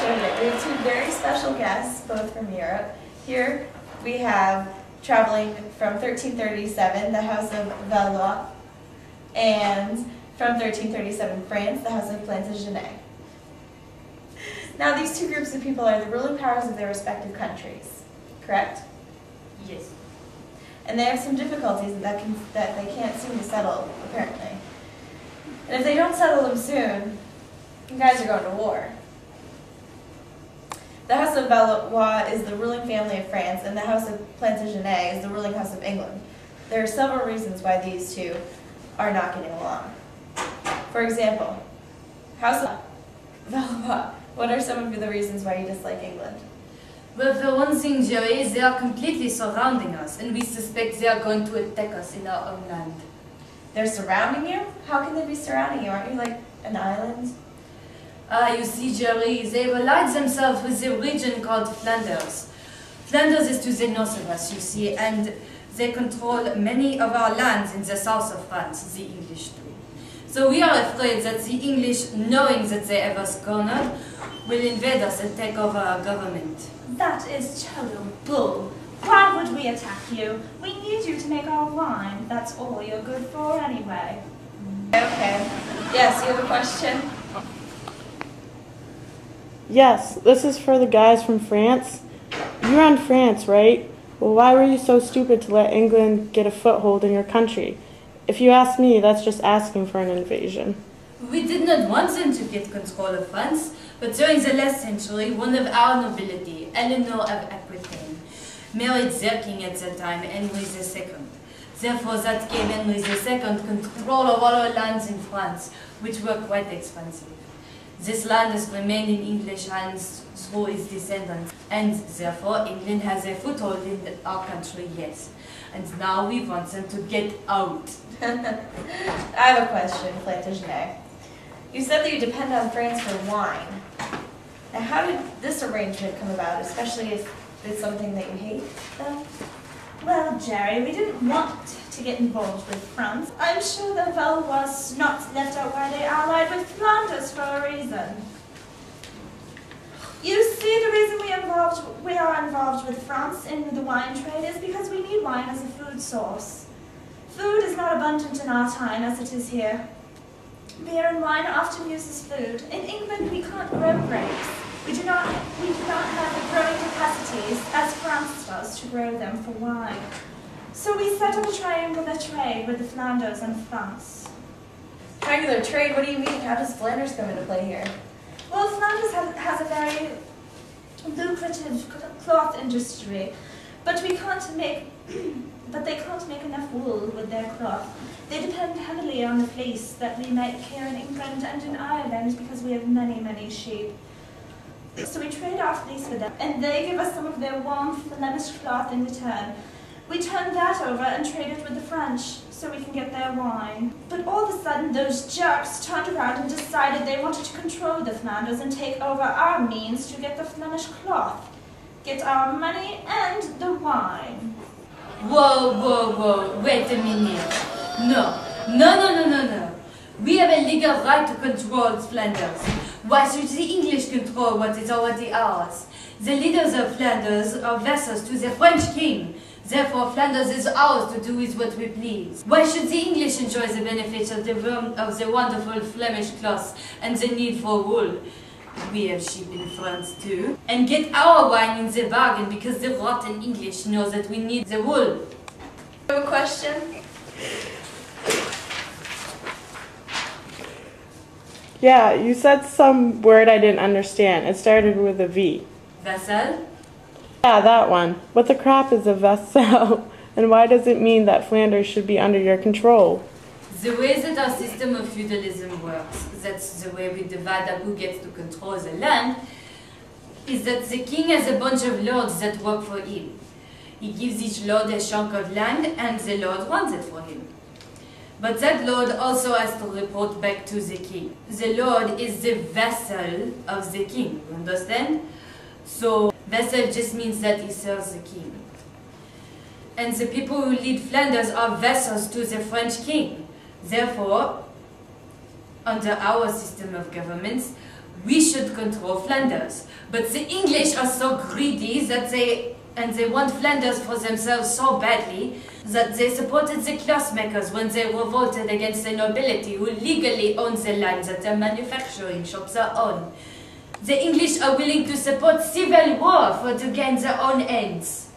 show today. We have two very special guests, both from Europe. Here we have, traveling from 1337, the House of Valois, and from 1337 France, the House of Plantagenet. Now these two groups of people are the ruling powers of their respective countries, correct? Yes. And they have some difficulties that they can't seem to settle, apparently. And if they don't settle them soon, you guys are going to war. The House of Valois is the ruling family of France, and the House of Plantagenet is the ruling house of England. There are several reasons why these two are not getting along. For example, House of Valois, what are some of the reasons why you dislike England? Well, for one thing, Jerry, they are completely surrounding us, and we suspect they are going to attack us in our own land. They're surrounding you? How can they be surrounding you? Aren't you like an island? You see, Jerry, they allied themselves with the region called Flanders. Flanders is to the north of us, you see, and they control many of our lands in the south of France, the English do. So we are afraid that the English, knowing that they have us cornered, will invade us and take over our government. That is total bull. Why would we attack you? We need you to make our wine. That's all you're good for anyway. Okay. Yes, you have a question? Yes, this is for the guys from France. You're on France, right? Well, why were you so stupid to let England get a foothold in your country? If you ask me, that's just asking for an invasion. We did not want them to get control of France, but during the last century, one of our nobility, Eleanor of Aquitaine, married their king at that time, Henry II. Therefore, that gave Henry II control of all our lands in France, which were quite expensive. This land has remained in English hands through its descendants, and therefore England has a foothold in our country, yes. And now we want them to get out. I have a question, Plantagenet. You said that you depend on France for wine. Now, how did this arrangement come about, especially if it's something that you hate, then? Well, Jerry, we didn't want to get involved with France. I'm sure the Valois not left out why they allied with Flanders for a reason. You see, the reason we are involved with France in the wine trade is because we need wine as a food source. Food is not abundant in our time as it is here. Beer and wine often uses food. In England, we can't grow grapes. We do not have the growing capacities as France does to grow them for wine. So we set up a triangular trade with the Flanders and France. Triangular trade? What do you mean? How does Flanders come into play here? Well, Flanders has a very lucrative cloth industry, but they can't make enough wool with their cloth. They depend heavily on the fleece that we make here in England and in Ireland because we have many, many sheep. So we trade our fleece with them, and they give us some of their warm Flemish cloth in return. We turn that over and trade it with the French so we can get their wine. But all of a sudden, those jerks turned around and decided they wanted to control the Flanders and take over our means to get the Flemish cloth, get our money and the wine. Whoa, whoa, whoa, wait a minute. No. We have a legal right to control Flanders. Why should the English control what is already ours? The leaders of Flanders are vassals to the French king. Therefore, Flanders is ours to do with what we please. Why should the English enjoy the benefits of the wonderful Flemish cloth and the need for wool? We have sheep in France too. And get our wine in the bargain because the rotten English know that we need the wool. You have a question? Yeah, you said some word I didn't understand. It started with a V. Vassal? Yeah, that one. What the crap is a vassal? And why does it mean that Flanders should be under your control? The way that our system of feudalism works, that's the way we divide up who gets to control the land, is that the king has a bunch of lords that work for him. He gives each lord a chunk of land and the lord runs it for him. But that lord also has to report back to the king. The lord is the vassal of the king, you understand? So vassal just means that he serves the king. And the people who lead Flanders are vassals to the French king. Therefore, under our system of governments, We should control Flanders, but the English are so greedy that they want Flanders for themselves so badly that they supported the clothmakers when they revolted against the nobility who legally own the land that their manufacturing shops are on. The English are willing to support civil war to gain their own ends.